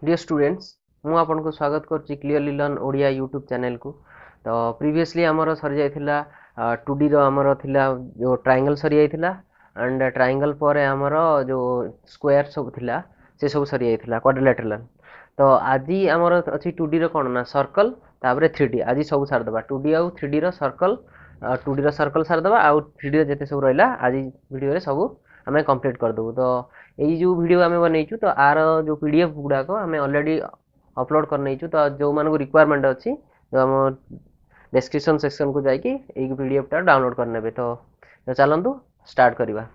Dear students मु आपन को स्वागत करछि clearly learn Odia YouTube channel को। तो प्रीवियसली हमर सरी जाइथिला 2D रो हमर थिला जो ट्रायंगल सरी जाइथिला एंड ट्रायंगल पर हमर जो स्क्वायर सब थिला से सब सरी जाइथिला क्वाड्रिलेटरल। तो आजि हमर अछि 2D रो कोन ना सर्कल ताबरे 3D आजि सब सार दबा 2D आउ 3D रो सर्कल 2D रो सर्कल सार दबा आउ 3D रो जते सब रहला आजि वीडियो रे सब हमें कंप्लीट कर दबु। तो यही जो वीडियो आम बनईचु तो आर जो पीडीएफ गुड़ाक आम अलरेडी अपलोड कर नहींचु। तो जो मानक रिक्वायरमेंट अच्छी तो आम डिस्क्रिप्शन सेक्शन को जाकि पीडीएफ टा डाउनलोड करने। तो चलतु स्टार्ट करवा।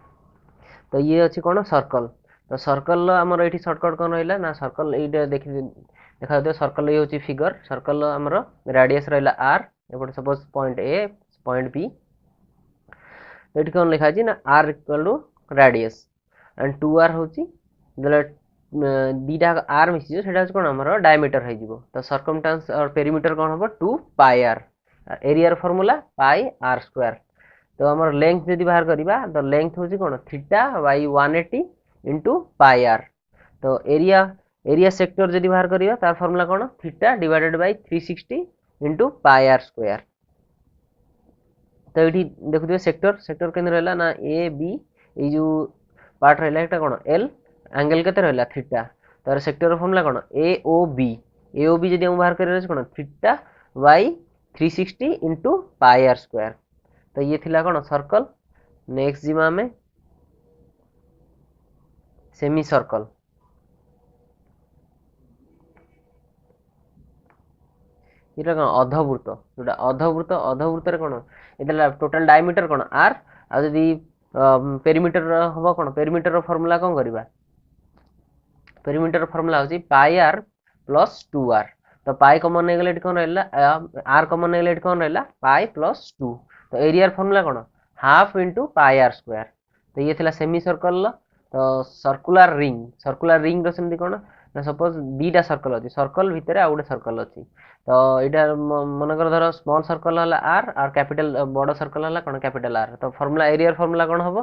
तो ये अच्छी कौन सर्कल। तो सर्कल आमर ये सर्टकट कौन रहा ना सर्कल ये देखा सर्कल ये हूँ फिगर सर्कल आमर रेडियस रहा आर एपटे suppose point A point B ये कौन लिखाई ना R equal to radius and 2r हूँ दीटा आर मिसी से कौन आम डायमीटर हो। तो सर्कमस्टांस और पेरीमीटर कौन हम 2 pi R area formula pi are square. तो आम लेंथ जब बाहर करवा तो लेंथ हूँ कौन theta by 180 into pi r. तो एरिया एरिया सेक्टर जब बाहर करवा तार फॉर्मूला कौन theta divided by 360 into pi are square. तो ये देखुए सेक्टर सेक्टर के रहा ना ए बी ये जो पार्ट रहा है कौन एल एंगल के रहा थीटा। तार सेक्टर फॉर्मूला कौन ए ओ बी जब बाहर कर कौन theta by 360 into pi are square. तो ये थिला कौन सर्कल। नेक्स्ट जीमा आम सेमी सर्कल। ये कौन अधवृत्त जोटा अधवृत्त अधवृत्त कौन ये टोटाल डायमीटर कौन आर आदि पेरीमीटर हम कौन पेरीमीटर फॉर्मूला कौन करवा पेरीमीटर फॉर्मूला होची पाई आर प्लस 2r। तो पाई कॉमन नहीं गले कौन रहा आर कॉमन नहीं गले कौन रहा पाई प्लस 2। तो एरिया फॉर्मूला कौन half into pi are square. तो ये थिला सेमी सर्कल। तो सर्कुलर रिंग सेमती कौन ना सपोज दीटा सर्कल अच्छी सर्कल भितर आ गोटे सर्कल अच्छी। तो यहाँ मनकर धर स्मॉल सर्कल है आर और कैपिटल बड़ सर्कल है कौन कैपिटल आर। तो फॉर्मूला एरिया फॉर्मूला कौन हम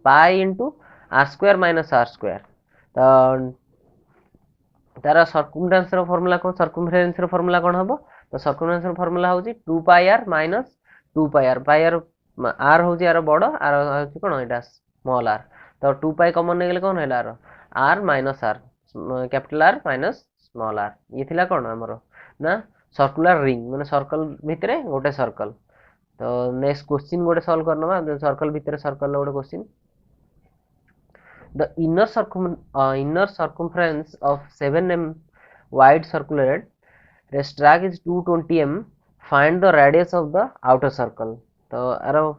pi into r square minus r square. तो तार सर्कमफरेंस फॉर्मूला कौन सर्कमफरेंस फॉर्मूला कौन हम तो सर्कमफरेंस फॉर्मूला होची 2 pi R minus 2 pi R R होची यार बड़ आर होची कौन एटा स्मॉल आर। तो 2 पाई कॉमन नहीं गले कौन है r minus r capital r minus small r. ये थिला कौन हमर ना सर्कुलर रिंग माने सर्कल भितरे गोटे सर्कल। तो नेक्स्ट क्वेश्चन गोटे सॉल्व करनवा सर्कल भितरे सर्कल गोटे question. The inner circumference of 7 mm wide circular track is 220 mm. Find the radius of the outer circle. तो आरो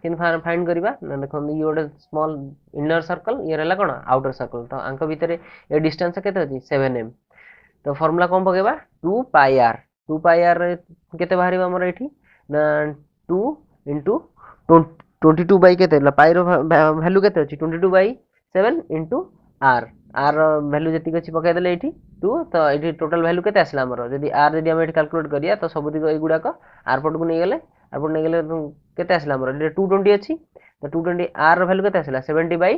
किन फाइंड करबा ना देखो ये गोटे स्मॉल इनर सर्कल ये रहला कोन आउटर सर्कल। तो आंक भितरे ये डिस्टेंस केते अछि 7 mm। तो फार्मूला कोन पकेबा 2 पाई आर केते बाहरिबा हमर एठी ना 2 into 22 बाई केते पाई रो वैल्यू केते अछि 22 by 7 into R R value जी अच्छी पकईदे ये 2। तो ये टोटाल वैल्यू के आसला जब आर जब आम कैलकुलेट करिया तो सब युवाक आर पट को नहीं गले आर पट नहीं गले के आसला 220 अच्छी। तो 220 आर वैल्यू के आसला 70 बाई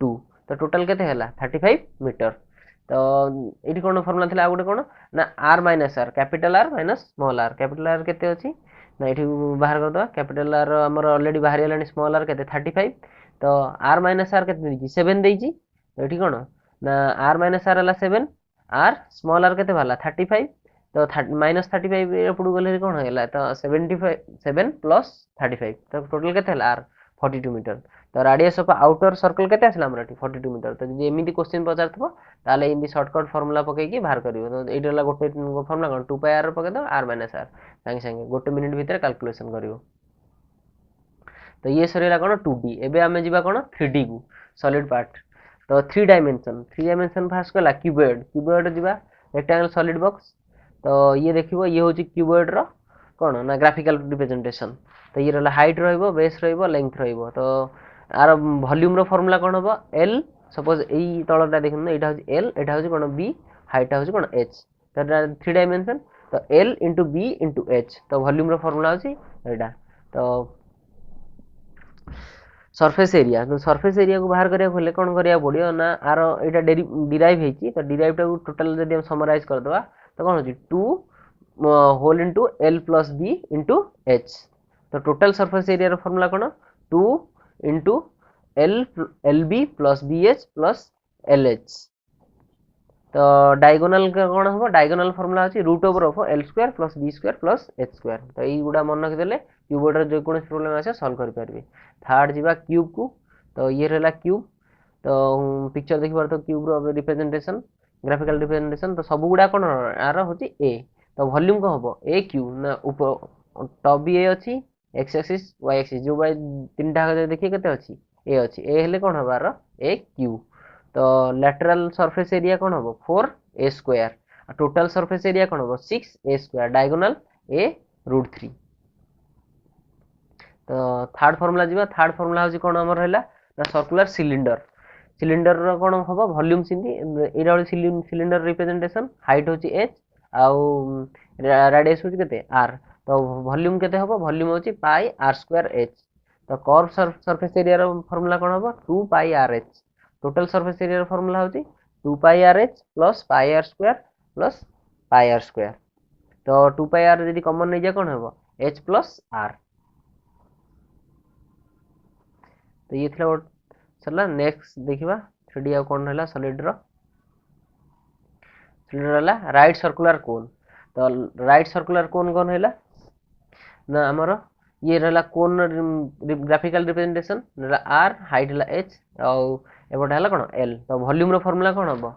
2। तो टोटाल के 35 मीटर। तो ये कौन फर्मुला थी गोटे कौन ना r minus r capital r minus small r capital r के अच्छी ना ये बाहर करदे कैपिटल आर आमर अलरेडी बाहरी गलानी स्मॉल आर के 35। तो आर माइनस आर के 7 देती। तो ये कौन ना आर माइनस आर है 7 आर स्मॉल आर के बाहर 35। तो माइनस 35 एपटू गले कौन है तो 7 प्लस 35। तो टोटाल के आर 42 मीटर। तो रेडियस ऑफ आउटर सर्कल के आसला 42 मीटर। तो जब एमती क्वेश्चन पचार ताले एमती सर्टकट फॉर्मूला पकईकी बाहर कर। तो ये गोटे फॉर्मूला कौन 2 pi are पकईद are minus are सागे सागे गोटे मिनिट भितर कैलकुलेशन कर। तो ये सरीला कौन 2D। एबे आमे जीवा कौन 3D को सॉलिड पार्ट। तो 3 डायमेंशन फास्ट कला क्यूबॉइड जीवा रेक्टेंगल सॉलिड बॉक्स। तो ये देखिबो ये होची क्यूबॉइड रो कौन ना ग्राफिकल रिप्रेजेंटेशन। तो ये रहला हाइट रहइबो बेस रहइबो लेंथ रहइबो। तो आर वॉल्यूम रो फार्मूला कौन हबो एल सपोज एई तळटा देखन एटा होची एल एटा होची कौन बी हाइट होची कौन एच। तो 3 डायमेंशन तो l into b into h. तो वॉल्यूम रो फार्मूला होची एटा। तो सरफेस एरिया तो सरफेस एरिया को बाहर करिया हेले कोन करिया पड़ियो ना आर एटा डिराइव हेची तो डिराइव टा टोटल जदी हम समराइज कर दवा तो कोन होची 2 whole into l plus b into h तो टोटल सरफेस एरिया रो फार्मूला कोन 2 into l lb plus bh plus lh तो डायगोनल का कौन हम डायगोनल फॉर्मूला अछि root over of l square plus b square plus h square तो ई गुडा मन रखि देले क्यूबोर्ड रे जो कोन प्रॉब्लम आसे सॉल्व कर परबे थर्ड जीवा क्यूब को तो ये रहला क्यूब तो पिक्चर देखि बार तो क्यूब रो रिप्रेजेंटेशन ग्राफिकल रिप्रेजेंटेशन तो सब गुडा कोन आर होची a तो वॉल्यूम को हबो a क्यूब ना ऊपर टॉप भी a अछि x एक्सिस y एक्सिस जो बाय तीनटा देखि केते अछि a अछि a हेले कोन हबार a क्यूब तो लैटरल सरफेस एरिया कौन हम 4a square total surface area कौन हम 6a स्क्वायर डायगोनल a √3 तो थर्ड फार्मूला जीवा थर्ड फार्मूला होची कौन हमर रहला ना सर्कुलर सिलिंडर सिलिंडर रो कौन हबो वॉल्यूम सिंदी एरा सिलिंडर रिप्रेजेंटेशन हाइट होची h आउ रेडियस होची केते r तो वॉल्यूम केते हबो वॉल्यूम होची पाई r स्क्वायर h तो कर्व सरफेस एरिया रो फार्मूला कौन हबो 2 pi r h total surface area रो फार्मूला होची 2 pi r h plus pi r square plus pi r square तो 2 पाई r जदी कॉमन नै जा कोन हबो h प्लस r तो ये थला चला नेक्स्ट देखिबा 3D आ कोन हला सॉलिड रो सॉलिड हला राइट सर्कुलर कोन तो राइट सर्कुलर कोन कोन हला ना हमरो ये रहला कोन ग्राफिकल रिप्रेजेंटेशन रहला r हाइट हला h और एबोटा हला कोन l तो वॉल्यूम रो फार्मूला कोन हबो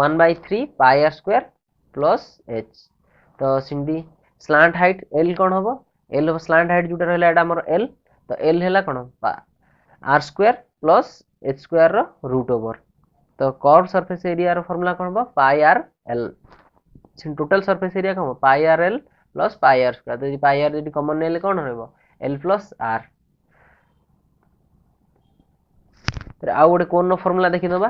1/3 पाई r स्क्वायर प्लस h तो सिंडी स्लांट हाइट l कोन हबो l स्लांट हाइट जुटा रहला एटा हमर l तो l हला कोन r square plus h square रो रूट ओवर तो कर्व सरफेस एरिया रो फार्मूला कोन हबो pi r l total surface area कोन pi r l plus pi r square तो पाई r जदी कॉमन नेले कोन रहबो l प्लस r तर आ गोटे कोन रो फार्मूला देखि दबा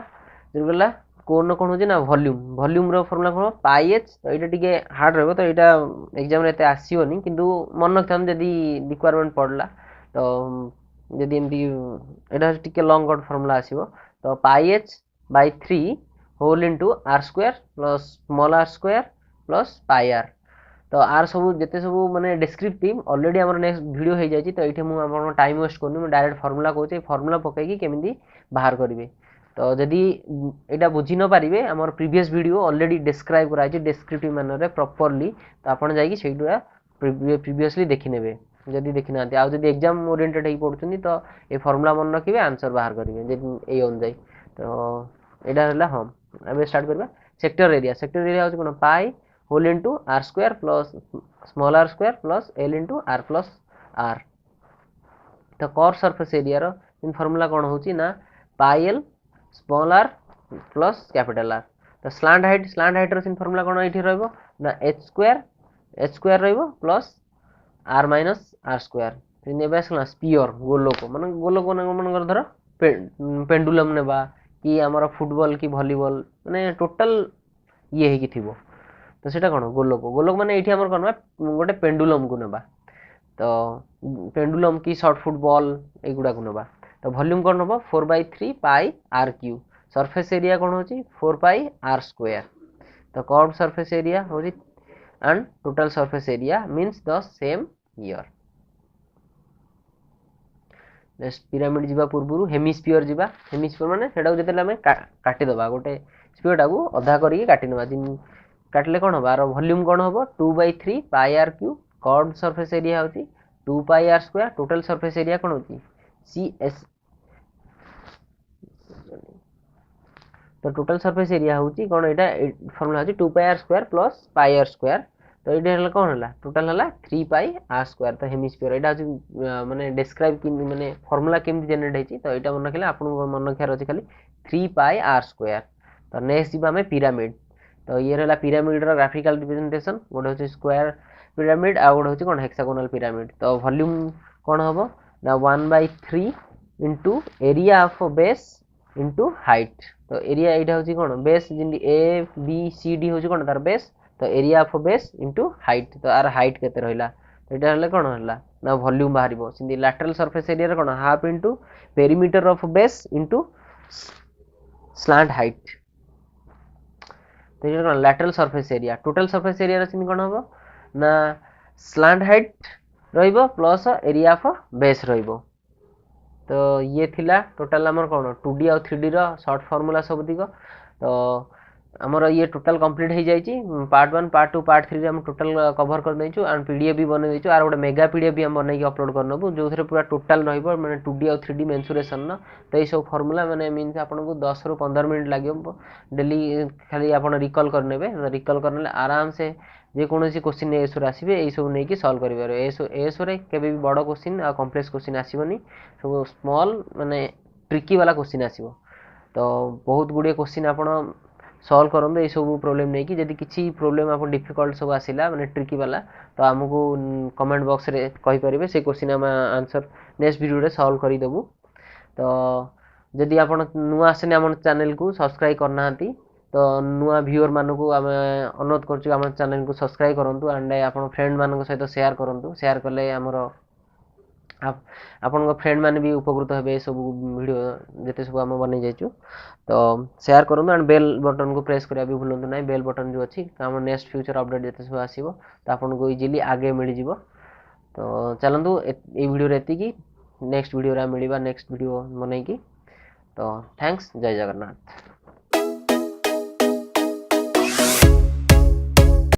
जे गला कोन रो कोन होजी ना वॉल्यूम वॉल्यूम रो फार्मूला कोन पाई h तो एटा टिके हार्ड रहबो तो एटा एग्जाम रे एते आसीओनी किंतु मन रखथन जदी रिक्वायरमेंट पड़ला तो जदी एमदी एटा टिके लॉन्ग कट फार्मूला आसीबो तो pi h by 3 whole into r square plus small r square plus pi r तो आर सब जेते सब माने डिस्क्रिप्टिव ऑलरेडी हमर नेक्स्ट वीडियो हो जाई तो एठे मु हमर टाइम वेस्ट करनी मु डायरेक्ट फार्मूला कहूचे फार्मूला पकै कि केमिदी बाहर करिवे तो जदी एटा बुझी न पारिबे हमर प्रीवियस वीडियो ऑलरेडी डिस्क्राइब करा छै डिस्क्रिप्टिव मैनर रे प्रॉपर्ली तो आपण जाई कि सेइडा प्रीवियसली देखि नेबे जदी देखि नाते आ जदी एग्जाम ओरिएंटेड हे पडुछनी तो ए फार्मूला मन रखिबे आंसर बाहर करिवे जे ए ऑन जाई तो एटा हला हम अब स्टार्ट करबा सेक्टर एरिया होछ कोन pi whole into r square plus small r square plus l into r plus r तो कर्व सरफेस एरिया रो इन फार्मूला कोन होची ना pi l small r plus capital R तो स्लांट हाइट रो इन फार्मूला कोन एठी रहबो ना h स्क्वायर रहबो plus r minus r square तो नेबे असला स्फीयर गोलक मन धर पेंडुलम नेबा कि हमर फुटबॉल की वॉलीबॉल माने टोटल ये हे कि थिबो तो सेटा कोन गोलक माने एठी हमर कोन गोटे पेंडुलम को नेबा तो पेंडुलम की शॉर्ट फुटबॉल एगुडा को नेबा तो वॉल्यूम कोन होबो 4/3 पाई r cube surface area cone होची 4 पाई r स्क्वायर तो कर्व सरफेस एरिया होची and total surface area means the same here next pyramid जीवा पूर्वरु हेमिस्फियर माने सेटा जते हमें काटी दबा गोटे स्फियर टाको अधा करी काटी नबा दिन काटले कोन होबा आरो वॉल्यूम कोन होबो 2/3 pi r cube curve surface area होची 2 pi r square total surface area cone होची cs तो टोटल सरफेस एरिया होची कोन एटा फार्मूला होची 2 pi r square plus pi r square तो एटा हला कोन हला टोटल हला 3 पाई r स्क्वायर तो हेमिस्फियर एटा होची माने डिस्क्राइब कि माने फार्मूला केमति जनरेट हेची तो एटा मन रखले आपन मन रखियार होची खाली 3 पाई r स्क्वायर तो नेक्स्ट जीवा में पिरामिड तो ये रहला पिरामिड रो ग्राफिकल रिप्रेजेंटेशन गोटे होची स्क्वायर पिरामिड आ गोटे होची कोन हेक्सागोनल पिरामिड तो वॉल्यूम कोन हबो ना 1/3 into area of base into height तो एरिया एटा होची कोन बेस जिंदी a b c d होची कोन तार बेस तो area of base into height तो आर हाइट केते रहला ଏଇଟା ହେଲେ କ'ଣ ହେଲା ନା ଭଲ୍ୟୁମ୍ ବାହାରିବ। ସେମିତି ଲାଟେରାଲ୍ ସରଫେସ୍ ଏରିଆରେ କ'ଣ half into perimeter of base into slant height. ତ ଏଇଟା କ'ଣ lateral surface area. Total surface ଏରିଆରେ ସେମିତି କ'ଣ ହେବ ନା ସ୍ଲାଣ୍ଟ ହାଇଟ୍ ରହିବ ପ୍ଲସ୍ ଏରିଆ ଅଫ୍ ବେସ୍ ରହିବ। ତ ଇଏ ଥିଲା ଟୋଟାଲ୍ ଆମର କ'ଣ 2D ଆଉ 3D ର ସର୍ଟ ଫର୍ମୁଲା ସବୁତିକ। ତ ଆମର ଇଏ ଟୋଟାଲ୍ କମ୍ପ୍ଲିଟ୍ ହେଇଯାଇଛି। ପାର୍ଟ 1 ପାର୍ଟ 2 ପାର୍ଟ 3 ଆମେ ଟୋଟାଲ୍ କଭର୍ କରିଦେଇଛୁ ଆଣ୍ଡ PDF ବି ବନେଇ ଦେଇଛୁ। ଆର ଗୋଟେ ମେଗା PDF ବି ଆମେ ବନେଇକି ଅପଲୋଡ଼ କରିନେବୁ ଯେଉଁଥିରେ ପୁରା ଟୋଟାଲ୍ ରହିବ ମାନେ 2D ଆଉ 3D ମେନ୍ସୁରେସନ୍ର। ତ ଏଇସବୁ ଫର୍ମୁଲା ମାନେ ମିନ୍ସ ଆପଣଙ୍କୁ 10ରୁ 15 ମିନିଟ୍ ଲାଗିବ ଡେଲି ଖାଲି ଆପଣ ରିକଲ୍ କରିନେବେ। ରିକଲ୍ କରିନେଲେ ଆରାମସେ ଯେକୌଣସି କୋଶ୍ଚିନ୍ ଏଏସ୍ଓରେ ଆସିବେ ଏଇସବୁ ନେଇକି ସଲ୍ଭ କରିପାରିବେ। ଏଏସ୍ଓରେ କେବେ ବି ବଡ଼ କୋଶ୍ଚିନ୍ ଆଉ କମ୍ପ୍ଲେକ୍ସ କୋଶ୍ଚିନ୍ ଆସିବନି, ସବୁ ସ୍ମଲ୍ ମାନେ ଟ୍ରିକି ବାଲା କୋଶ୍ଚିନ୍ ଆସିବ। ତ ବହୁତ ଗୁଡ଼ିଏ କୋଶ୍ଚିନ୍ ଆପଣ ସଲ୍ଭ କରନ୍ତୁ ଏଇସବୁ ପ୍ରୋବ୍ଲେମ୍ ନେଇକି। ଯଦି କିଛି ପ୍ରୋବ୍ଲେମ୍ ଆପଣ ଡିଫିକଲ୍ଟ ସବୁ ଆସିଲା ମାନେ ଟ୍ରିକି ବାଲା ତ ଆମକୁ କମେଣ୍ଟ ବକ୍ସରେ କହିପାରିବେ, ସେ କୋଶ୍ଚିନ୍ ଆମେ ଆନ୍ସର୍ ନେକ୍ସଟ ଭିଡ଼ିଓରେ ସଲ୍ଭ କରିଦେବୁ। ତ ଯଦି ଆପଣ ନୂଆ ଆସିନେ ଆମ ଚ୍ୟାନେଲକୁ ସବସ୍କ୍ରାଇବ୍ କରିନାହାନ୍ତି ତ ନୂଆ ଭିୟୁଅର୍ ମାନଙ୍କୁ ଆମେ ଅନୁରୋଧ କରୁଛୁ ଆମ ଚ୍ୟାନେଲକୁ ସବସ୍କ୍ରାଇବ୍ କରନ୍ତୁ ଆଣ୍ଡ ଆପଣ ଫ୍ରେଣ୍ଡମାନଙ୍କ ସହିତ ସେୟାର କରନ୍ତୁ। ସେୟାର କଲେ ଆମର ଆପଣଙ୍କ ଫ୍ରେଣ୍ଡମାନେ ବି ଉପକୃତ ହେବେ ଏସବୁ ଭିଡ଼ିଓ ଯେତେ ସବୁ ଆମେ ବନେଇ ଯାଇଛୁ। ତ ସେୟାର କରନ୍ତୁ ଆଣ୍ଡ ବେଲ୍ ବଟନ୍କୁ ପ୍ରେସ୍ କରିବା ବି ଭୁଲନ୍ତୁ ନାହିଁ। ବେଲ୍ ବଟନ୍ ଯେଉଁ ଅଛି ଆମ ନେକ୍ସଟ ଫ୍ୟୁଚର୍ ଅପଡ଼େଟ୍ ଯେତେ ସବୁ ଆସିବ ତ ଆପଣଙ୍କୁ ଇଜିଲି ଆଗେ ମିଳିଯିବ। ତ ଚାଲନ୍ତୁ ଏଇ ଭିଡ଼ିଓରେ ଏତିକି। ନେକ୍ସଟ ଭିଡ଼ିଓରେ ଆମେ ମିଳିବା ନେକ୍ସଟ ଭିଡ଼ିଓ ବନେଇକି। ତ ଥ୍ୟାଙ୍କସ୍, ଜୟ ଜଗନ୍ନାଥ।